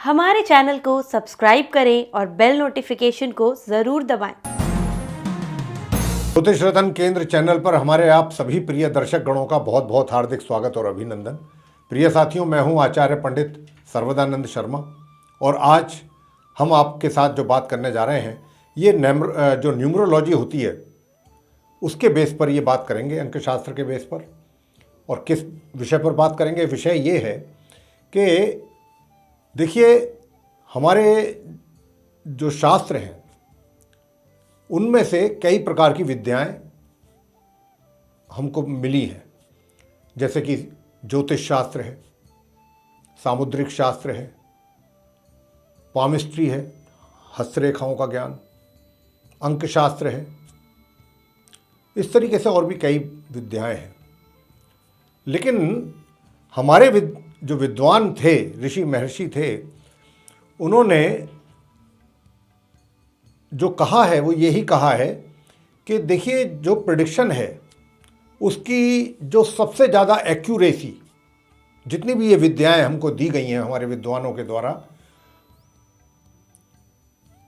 हमारे चैनल को सब्सक्राइब करें और बेल नोटिफिकेशन को ज़रूर दबाएं। ज्योतिष रतन केंद्र चैनल पर हमारे आप सभी प्रिय दर्शक गणों का बहुत बहुत हार्दिक स्वागत और अभिनंदन। प्रिय साथियों, मैं हूं आचार्य पंडित सर्वदानंद शर्मा और आज हम आपके साथ जो बात करने जा रहे हैं ये जो न्यूमरोलॉजी होती है उसके बेस पर ये बात करेंगे, अंकशास्त्र के बेस पर। और किस विषय पर बात करेंगे? विषय ये है कि देखिए, हमारे जो शास्त्र हैं उनमें से कई प्रकार की विद्याएं हमको मिली हैं, जैसे कि ज्योतिष शास्त्र है, सामुद्रिक शास्त्र है, पामिस्ट्री है, हस्तरेखाओं का ज्ञान, अंकशास्त्र है। इस तरीके से और भी कई विद्याएं हैं। लेकिन हमारे जो विद्वान थे, ऋषि महर्षि थे, उन्होंने जो कहा है वो यही कहा है कि देखिए, जो प्रेडिक्शन है उसकी जो सबसे ज़्यादा एक्यूरेसी, जितनी भी ये विद्याएं हमको दी गई हैं हमारे विद्वानों के द्वारा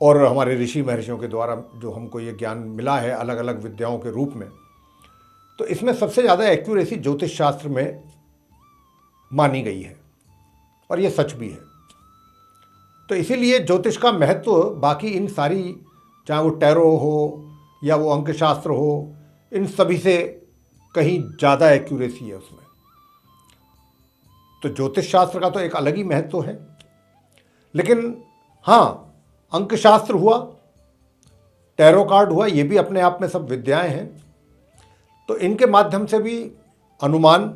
और हमारे ऋषि महर्षियों के द्वारा, जो हमको ये ज्ञान मिला है अलग अलग विद्याओं के रूप में, तो इसमें सबसे ज़्यादा एक्यूरेसी ज्योतिष शास्त्र में मानी गई है और ये सच भी है। तो इसीलिए ज्योतिष का महत्व बाकी इन सारी, चाहे वो टैरो हो या वो अंकशास्त्र हो, इन सभी से कहीं ज़्यादा एक्यूरेसी है उसमें। तो ज्योतिष शास्त्र का तो एक अलग ही महत्व है। लेकिन हाँ, अंकशास्त्र हुआ, टैरो कार्ड हुआ, ये भी अपने आप में सब विद्याएं हैं। तो इनके माध्यम से भी अनुमान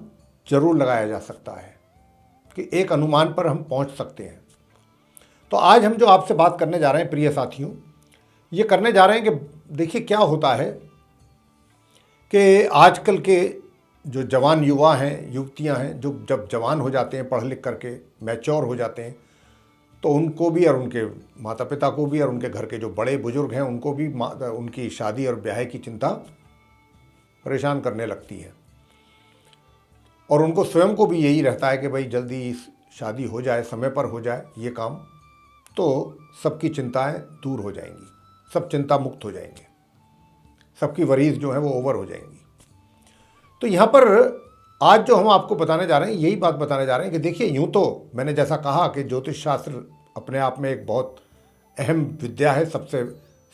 जरूर लगाया जा सकता है कि एक अनुमान पर हम पहुंच सकते हैं। तो आज हम जो आपसे बात करने जा रहे हैं प्रिय साथियों, ये करने जा रहे हैं कि देखिए क्या होता है कि आजकल के जो जवान युवा हैं, युवतियां हैं, जो जब जवान हो जाते हैं, पढ़ लिख करके मैच्योर हो जाते हैं, तो उनको भी और उनके माता पिता को भी और उनके घर के जो बड़े बुजुर्ग हैं उनको भी उनकी शादी और ब्याह की चिंता परेशान करने लगती है। और उनको स्वयं को भी यही रहता है कि भाई जल्दी शादी हो जाए, समय पर हो जाए ये काम, तो सबकी चिंताएं दूर हो जाएंगी, सब चिंता मुक्त हो जाएंगे, सबकी वरीज जो है वो ओवर हो जाएंगी। तो यहाँ पर आज जो हम आपको बताने जा रहे हैं, यही बात बताने जा रहे हैं कि देखिए, यूँ तो मैंने जैसा कहा कि ज्योतिष शास्त्र अपने आप में एक बहुत अहम विद्या है, सबसे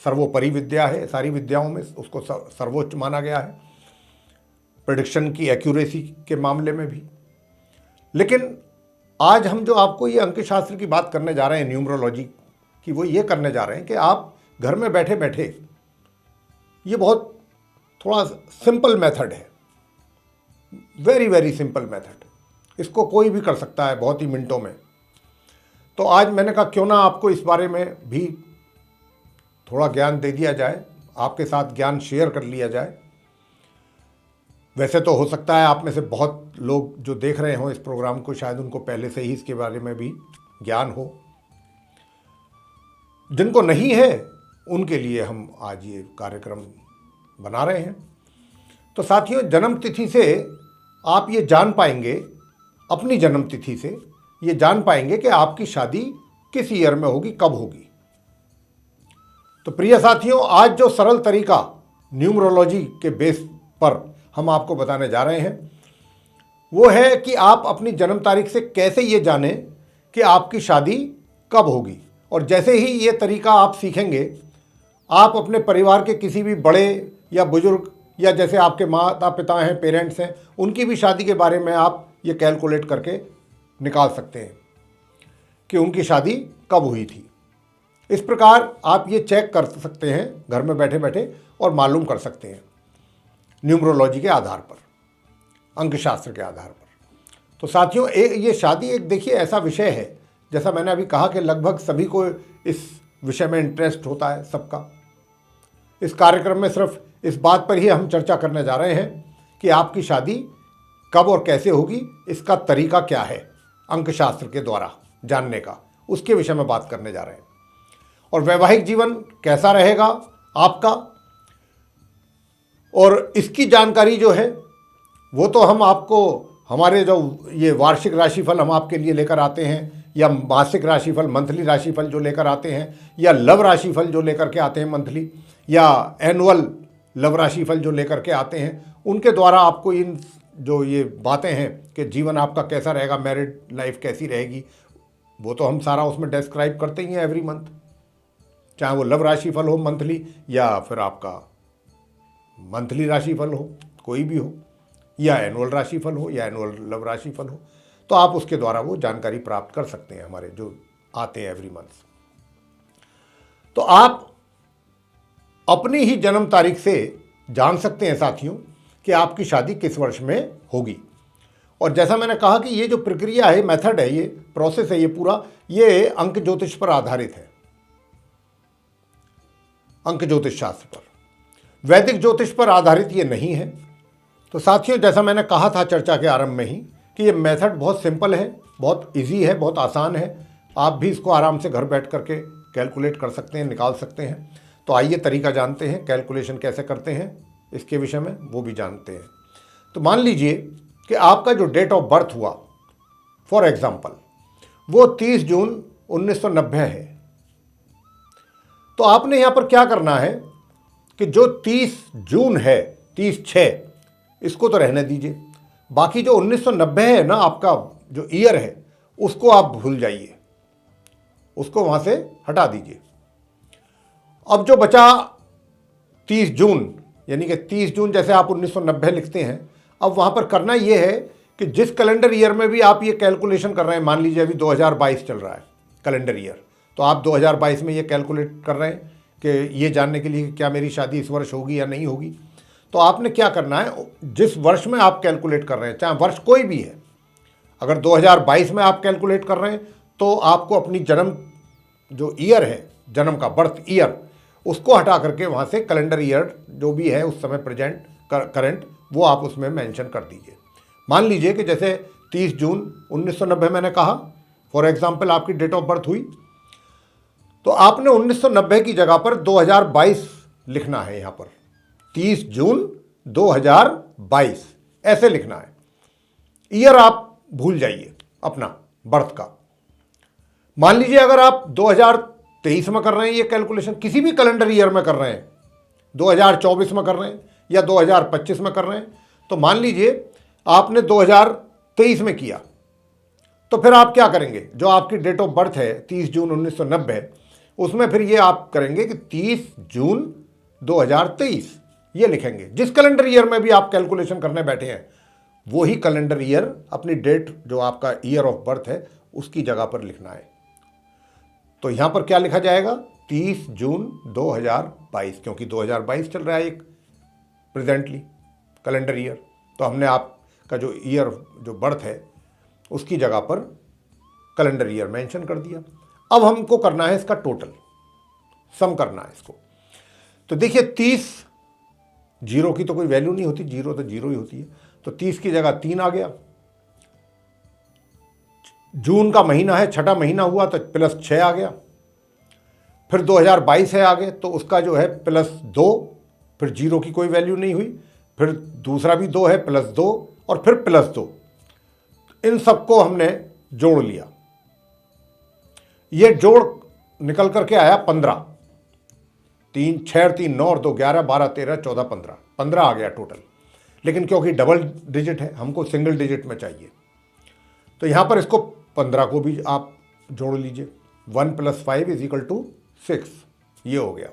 सर्वोपरि विद्या है। सारी विद्याओं में उसको सर्वोच्च माना गया है, प्रेडिक्शन की एक्यूरेसी के मामले में भी। लेकिन आज हम जो आपको ये अंकशास्त्र की बात करने जा रहे हैं, न्यूमरोलॉजी की, वो ये करने जा रहे हैं कि आप घर में बैठे बैठे, ये बहुत थोड़ा सिंपल मेथड है, वेरी वेरी सिंपल मेथड, इसको कोई भी कर सकता है बहुत ही मिनटों में। तो आज मैंने कहा क्यों ना आपको इस बारे में भी थोड़ा ज्ञान दे दिया जाए, आपके साथ ज्ञान शेयर कर लिया जाए। वैसे तो हो सकता है आप में से बहुत लोग जो देख रहे हों इस प्रोग्राम को, शायद उनको पहले से ही इसके बारे में भी ज्ञान हो। जिनको नहीं है उनके लिए हम आज ये कार्यक्रम बना रहे हैं। तो साथियों, जन्म तिथि से आप ये जान पाएंगे, अपनी जन्म तिथि से ये जान पाएंगे कि आपकी शादी किस ईयर में होगी, कब होगी। तो प्रिय साथियों, आज जो सरल तरीका न्यूमरोलॉजी के बेस पर हम आपको बताने जा रहे हैं वो है कि आप अपनी जन्म तारीख से कैसे ये जानें कि आपकी शादी कब होगी। और जैसे ही ये तरीका आप सीखेंगे, आप अपने परिवार के किसी भी बड़े या बुजुर्ग या जैसे आपके माता पिता हैं, पेरेंट्स हैं, उनकी भी शादी के बारे में आप ये कैलकुलेट करके निकाल सकते हैं कि उनकी शादी कब हुई थी। इस प्रकार आप ये चेक कर सकते हैं घर में बैठे बैठे और मालूम कर सकते हैं न्यूमरोलॉजी के आधार पर, अंकशास्त्र के आधार पर। तो साथियों, ये शादी एक देखिए ऐसा विषय है, जैसा मैंने अभी कहा कि लगभग सभी को इस विषय में इंटरेस्ट होता है सबका। इस कार्यक्रम में सिर्फ इस बात पर ही हम चर्चा करने जा रहे हैं कि आपकी शादी कब और कैसे होगी, इसका तरीका क्या है अंकशास्त्र के द्वारा जानने का, उसके विषय में बात करने जा रहे हैं। और वैवाहिक जीवन कैसा रहेगा आपका, और इसकी जानकारी जो है वो तो हम आपको हमारे जो ये वार्षिक राशिफल हम आपके लिए लेकर आते हैं, या मासिक राशिफल, मंथली राशिफल जो लेकर आते हैं, या लव राशिफल जो लेकर के आते हैं मंथली, या एनुअल लव राशिफल जो लेकर के आते हैं, उनके द्वारा आपको इन जो ये बातें हैं कि जीवन आपका कैसा रहेगा, मैरिड लाइफ कैसी रहेगी, वो तो हम सारा उसमें डिस्क्राइब करते ही हैं एवरी मंथ, चाहे वो लव राशिफल हो मंथली या फिर आपका मंथली राशिफल हो, कोई भी हो, या एनुअल राशिफल हो या एनुअल लव राशिफल हो, तो आप उसके द्वारा वो जानकारी प्राप्त कर सकते हैं हमारे जो आते हैं एवरी मंथ। तो आप अपनी ही जन्म तारीख से जान सकते हैं साथियों कि आपकी शादी किस वर्ष में होगी। और जैसा मैंने कहा कि ये जो प्रक्रिया है, मेथड है, ये प्रोसेस है, ये पूरा ये अंक ज्योतिष पर आधारित है, अंक ज्योतिष शास्त्र पर, वैदिक ज्योतिष पर आधारित ये नहीं है। तो साथियों, जैसा मैंने कहा था चर्चा के आरंभ में ही कि ये मेथड बहुत सिंपल है, बहुत इजी है, बहुत आसान है, आप भी इसको आराम से घर बैठ करके कैलकुलेट कर सकते हैं, निकाल सकते हैं। तो आइए तरीका जानते हैं, कैलकुलेशन कैसे करते हैं इसके विषय में वो भी जानते हैं। तो मान लीजिए कि आपका जो डेट ऑफ बर्थ हुआ, फॉर एग्जाम्पल वो 30 जून 1990 है, तो आपने यहाँ पर क्या करना है कि जो 30 जून है, 30/6, इसको तो रहने दीजिए, बाकी जो 1990 है ना आपका जो ईयर है, उसको आप भूल जाइए, उसको वहाँ से हटा दीजिए। अब जो बचा 30 जून, यानी कि 30 जून जैसे आप 1990 लिखते हैं, अब वहाँ पर करना ये है कि जिस कैलेंडर ईयर में भी आप ये कैलकुलेशन कर रहे हैं, मान लीजिए अभी 2022 चल रहा है कैलेंडर ईयर, तो आप 2022 में ये कैलकुलेट कर रहे हैं कि ये जानने के लिए क्या मेरी शादी इस वर्ष होगी या नहीं होगी, तो आपने क्या करना है, जिस वर्ष में आप कैलकुलेट कर रहे हैं, चाहे वर्ष कोई भी है, अगर 2022 में आप कैलकुलेट कर रहे हैं तो आपको अपनी जन्म जो ईयर है, जन्म का बर्थ ईयर, उसको हटा करके वहाँ से कैलेंडर ईयर जो भी है उस समय प्रेजेंट करंट, वो आप उसमें मेंशन कर दीजिए। मान लीजिए कि जैसे 30 जून 1990 मैंने कहा, फॉर एग्जांपल आपकी डेट ऑफ बर्थ हुई, तो आपने 1990 की जगह पर 2022 लिखना है। यहाँ पर 30 जून 2022 ऐसे लिखना है, ईयर आप भूल जाइए अपना बर्थ का। मान लीजिए अगर आप 2023 में कर रहे हैं ये कैलकुलेशन, किसी भी कैलेंडर ईयर में कर रहे हैं, 2024 में कर रहे हैं या 2025 में कर रहे हैं, तो मान लीजिए आपने 2023 में किया, तो फिर आप क्या करेंगे, जो आपकी डेट ऑफ बर्थ है 30 जून 1990, उसमें फिर ये आप करेंगे कि 30 जून 2023 ये लिखेंगे। जिस कैलेंडर ईयर में भी आप कैलकुलेशन करने बैठे हैं, वही कैलेंडर ईयर अपनी डेट जो आपका ईयर ऑफ बर्थ है उसकी जगह पर लिखना है। तो यहाँ पर क्या लिखा जाएगा, 30 जून 2022, क्योंकि 2022 चल रहा है एक प्रेजेंटली कैलेंडर ईयर, तो हमने आपका जो ईयर जो बर्थ है उसकी जगह पर कैलेंडर ईयर मेंशन कर दिया। अब हमको करना है इसका टोटल, सम करना है इसको। तो देखिए 30, जीरो की तो कोई वैल्यू नहीं होती, जीरो तो जीरो ही होती है, तो 30 की जगह 3 आ गया। जून का महीना है, छठा महीना हुआ तो +6 आ गया। फिर 2022 है आगे, तो उसका जो है +2, फिर जीरो की कोई वैल्यू नहीं हुई, फिर दूसरा भी 2 है, +2 और फिर +2। इन सबको हमने जोड़ लिया, ये जोड़ निकल करके आया 15। 3 6 3 9 और 2 11 12 13 14 15 आ गया टोटल। लेकिन क्योंकि डबल डिजिट है, हमको सिंगल डिजिट में चाहिए, तो यहाँ पर इसको 15 को भी आप जोड़ लीजिए। 1 + 5 = 6, ये हो गया।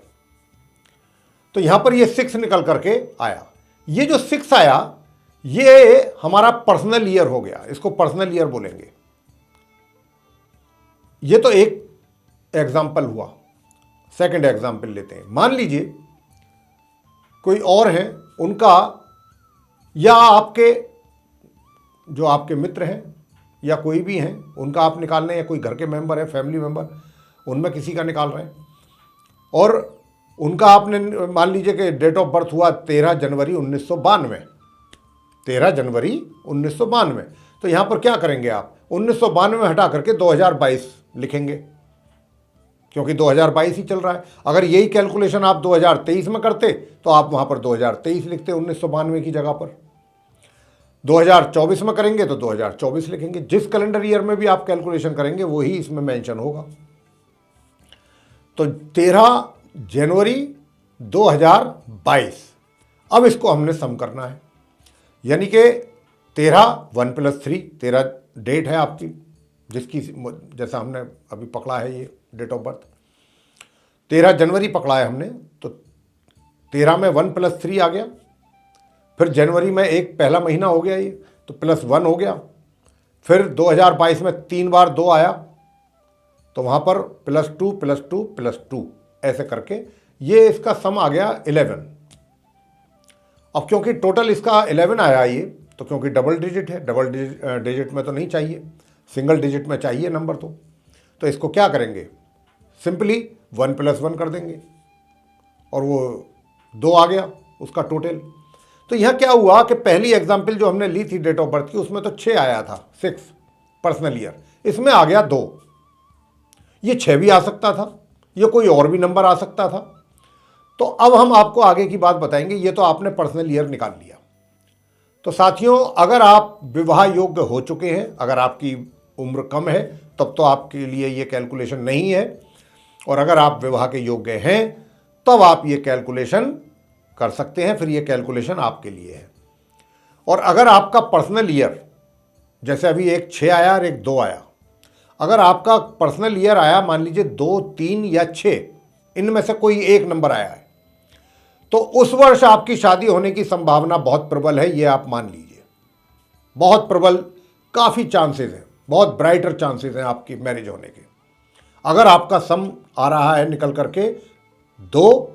तो यहाँ पर ये 6 निकल करके आया। ये जो 6 आया ये हमारा पर्सनल ईयर हो गया, इसको पर्सनल ईयर बोलेंगे। ये तो एक एग्जाम्पल हुआ। सेकंड एग्जाम्पल लेते हैं। मान लीजिए कोई और हैं, उनका या आपके जो आपके मित्र हैं या कोई भी हैं, उनका आप निकाल रहे हैं, या कोई घर के मेंबर है, फैमिली मेंबर, उनमें किसी का निकाल रहे हैं, और उनका आपने मान लीजिए कि डेट ऑफ बर्थ हुआ 13 जनवरी 1992। 13 जनवरी 1992। तो यहाँ पर क्या करेंगे आप, 1992 हटा करके 2022 लिखेंगे, क्योंकि 2022 ही चल रहा है। अगर यही कैलकुलेशन आप 2023 में करते तो आप वहाँ पर 2023 लिखते 1992 की जगह पर। 2024 में करेंगे तो 2024 लिखेंगे, जिस कैलेंडर ईयर में भी आप कैलकुलेशन करेंगे वही इसमें मेंशन होगा। तो 13 जनवरी 2022, अब इसको हमने सम करना है, यानी कि 13 1 + 3 13 डेट है आपकी, जिसकी जैसा हमने अभी पकड़ा है ये डेट ऑफ बर्थ, 13 जनवरी पकड़ा है हमने, तो 13 में 1 + 3 आ गया, फिर जनवरी में एक पहला महीना हो गया ये, तो +1 हो गया, फिर 2022 में 3 बार 2 आया, तो वहाँ पर +2 +2 +2 ऐसे करके ये इसका सम आ गया 11। अब क्योंकि टोटल इसका 11 आया ये, तो क्योंकि डबल डिजिट है, डबल डिजिट में तो नहीं चाहिए, सिंगल डिजिट में चाहिए नंबर, तो इसको क्या करेंगे, सिंपली 1 + 1 कर देंगे और वो 2 आ गया उसका टोटल। तो यह क्या हुआ कि पहली एग्जाम्पल जो हमने ली थी डेट ऑफ बर्थ की, उसमें तो 6 आया था, 6 पर्सनल ईयर, इसमें आ गया 2। ये 6 भी आ सकता था, ये कोई और भी नंबर आ सकता था। तो अब हम आपको आगे की बात बताएंगे। ये तो आपने पर्सनल ईयर निकाल लिया। तो साथियों, अगर आप विवाह योग्य हो चुके हैं, अगर आपकी उम्र कम है, तब तो आपके लिए ये कैलकुलेशन नहीं है, और अगर आप विवाह के योग्य हैं तब आप ये कैलकुलेशन कर सकते हैं, फिर ये कैलकुलेशन आपके लिए है। और अगर आपका पर्सनल ईयर, जैसे अभी एक 6 आया और एक 2 आया, अगर आपका पर्सनल ईयर आया मान लीजिए 2, 3 या 6, इनमें से कोई एक नंबर आया है, तो उस वर्ष आपकी शादी होने की संभावना बहुत प्रबल है, ये आप मान लीजिए, बहुत प्रबल, काफ़ी चांसेस हैं, बहुत ब्राइटर चांसेस हैं आपकी मैरिज होने के। अगर आपका सम आ रहा है निकल करके 2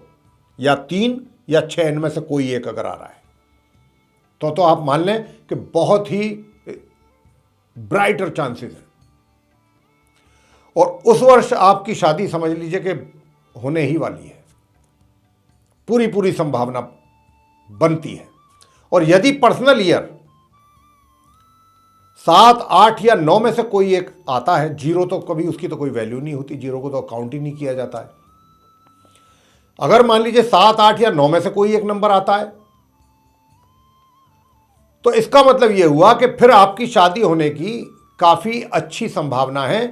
या 3 या 6, इनमें से कोई एक अगर आ रहा है, तो आप मान लें कि बहुत ही ब्राइटर चांसेस हैं, और उस वर्ष आपकी शादी समझ लीजिए कि होने ही वाली है, पूरी संभावना बनती है। और यदि पर्सनल ईयर 7, 8 या 9 में से कोई एक आता है, 0 तो कभी उसकी तो कोई वैल्यू नहीं होती, 0 को तो काउंट ही नहीं किया जाता है। अगर मान लीजिए 7, 8 या 9 में से कोई एक नंबर आता है, तो इसका मतलब यह हुआ कि फिर आपकी शादी होने की काफी अच्छी संभावना है।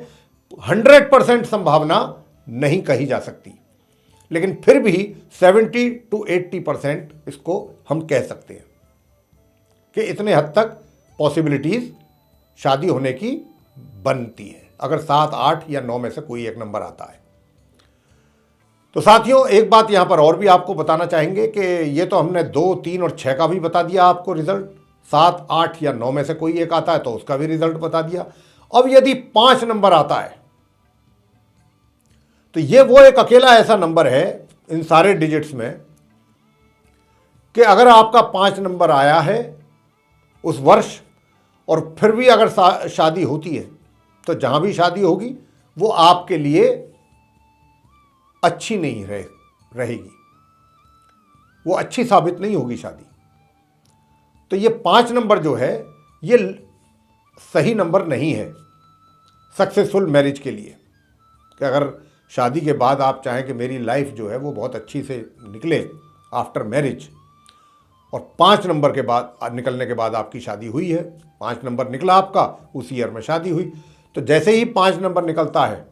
100% संभावना नहीं कही जा सकती, लेकिन फिर भी 70 to 80% इसको हम कह सकते हैं कि इतने हद तक पॉसिबिलिटीज शादी होने की बनती है, अगर 7, 8 या 9 में से कोई एक नंबर आता है। तो साथियों, एक बात यहां पर और भी आपको बताना चाहेंगे कि ये तो हमने 2, 3 और 6 का भी बता दिया आपको रिजल्ट, 7, 8 या 9 में से कोई एक आता है तो उसका भी रिजल्ट बता दिया। अब यदि 5 नंबर आता है, तो ये वो एक अकेला ऐसा नंबर है इन सारे डिजिट्स में कि अगर आपका 5 नंबर आया है उस वर्ष, और फिर भी अगर शादी होती है, तो जहां भी शादी होगी वो आपके लिए अच्छी नहीं रहेगी, वो अच्छी साबित नहीं होगी शादी। तो ये 5 नंबर जो है ये सही नंबर नहीं है सक्सेसफुल मैरिज के लिए, कि अगर शादी के बाद आप चाहें कि मेरी लाइफ जो है वो बहुत अच्छी से निकले आफ्टर मैरिज, और 5 नंबर के बाद निकलने के बाद आपकी शादी हुई है, 5 नंबर निकला आपका, उसी ईयर में शादी हुई, तो जैसे ही 5 नंबर निकलता है,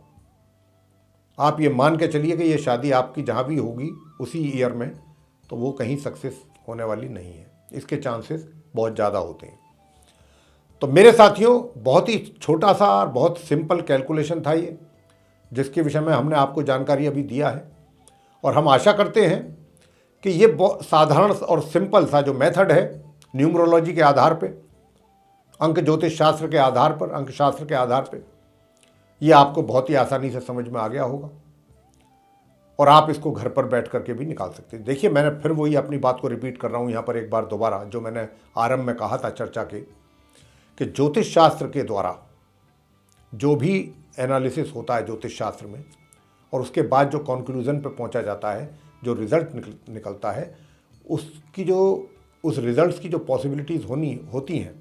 आप ये मान के चलिए कि ये शादी आपकी जहाँ भी होगी उसी ईयर में, तो वो कहीं सक्सेस होने वाली नहीं है, इसके चांसेस बहुत ज़्यादा होते हैं। तो मेरे साथियों, बहुत ही छोटा सा और बहुत सिंपल कैलकुलेशन था ये, जिसके विषय में हमने आपको जानकारी अभी दिया है, और हम आशा करते हैं कि ये बहुत साधारण और सिंपल सा जो मेथड है, न्यूमरोलॉजी के आधार पे, अंक ज्योतिष शास्त्र के आधार पर, अंक शास्त्र के आधार पे, ये आपको बहुत ही आसानी से समझ में आ गया होगा, और आप इसको घर पर बैठ करके भी निकाल सकते हैं। देखिए, मैंने फिर वही अपनी बात को रिपीट कर रहा हूँ यहाँ पर एक बार दोबारा, जो मैंने आरंभ में कहा था चर्चा के, कि ज्योतिष शास्त्र के द्वारा जो भी एनालिसिस होता है ज्योतिष शास्त्र में, और उसके बाद जो कंक्लूजन पे पहुंचा जाता है, जो रिज़ल्ट निकलता है, उसकी जो उस रिज़ल्ट्स की जो पॉसिबिलिटीज़ होती हैं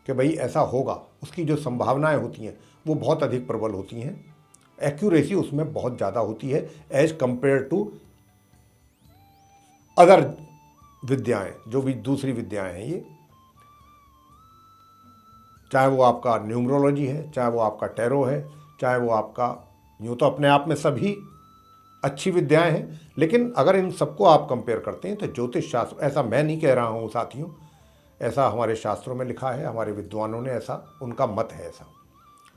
कि भाई ऐसा होगा, उसकी जो संभावनाएं होती हैं वो बहुत अधिक प्रबल होती हैं, एक्यूरेसी उसमें बहुत ज़्यादा होती है एज कंपेयर टू अदर विद्याएं, जो भी दूसरी विद्याएं हैं ये। चाहे वो आपका न्यूमरोलॉजी है, चाहे वो आपका टैरो है, चाहे वो आपका, यूँ तो अपने आप में सभी अच्छी विद्याएं हैं, लेकिन अगर इन सबको आप कंपेयर करते हैं तो ज्योतिष शास्त्र, ऐसा मैं नहीं कह रहा हूँ साथियों, ऐसा हमारे शास्त्रों में लिखा है, हमारे विद्वानों ने ऐसा, उनका मत है ऐसा,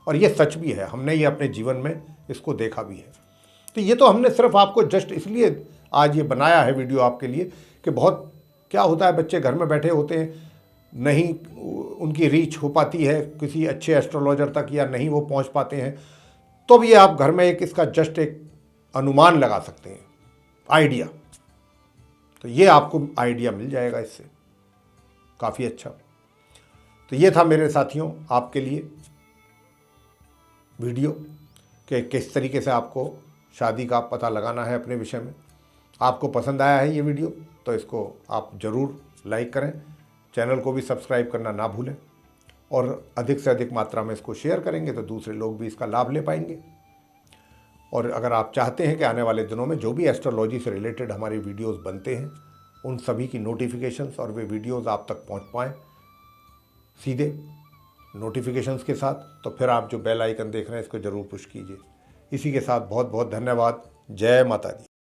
और ये सच भी है, हमने ये अपने जीवन में इसको देखा भी है। तो ये तो हमने सिर्फ आपको जस्ट इसलिए आज ये बनाया है वीडियो आपके लिए कि बहुत क्या होता है, बच्चे घर में बैठे होते हैं, नहीं उनकी रीच हो पाती है किसी अच्छे एस्ट्रोलॉजर तक, या नहीं वो पहुंच पाते हैं, तो भी आप घर में एक इसका जस्ट एक अनुमान लगा सकते हैं, आइडिया। तो ये आपको आइडिया मिल जाएगा इससे काफ़ी अच्छा। तो ये था मेरे साथियों आपके लिए वीडियो कि किस तरीके से आपको शादी का पता लगाना है अपने विषय में। आपको पसंद आया है ये वीडियो तो इसको आप ज़रूर लाइक करें, चैनल को भी सब्सक्राइब करना ना भूलें, और अधिक से अधिक मात्रा में इसको शेयर करेंगे तो दूसरे लोग भी इसका लाभ ले पाएंगे। और अगर आप चाहते हैं कि आने वाले दिनों में जो भी एस्ट्रोलॉजी से रिलेटेड हमारी वीडियोस बनते हैं उन सभी की नोटिफिकेशंस और वे वीडियोस आप तक पहुंच पाएँ सीधे नोटिफिकेशंस के साथ, तो फिर आप जो बेल आइकन देख रहे हैं इसको ज़रूर पुश कीजिए। इसी के साथ बहुत बहुत धन्यवाद। जय माता दी।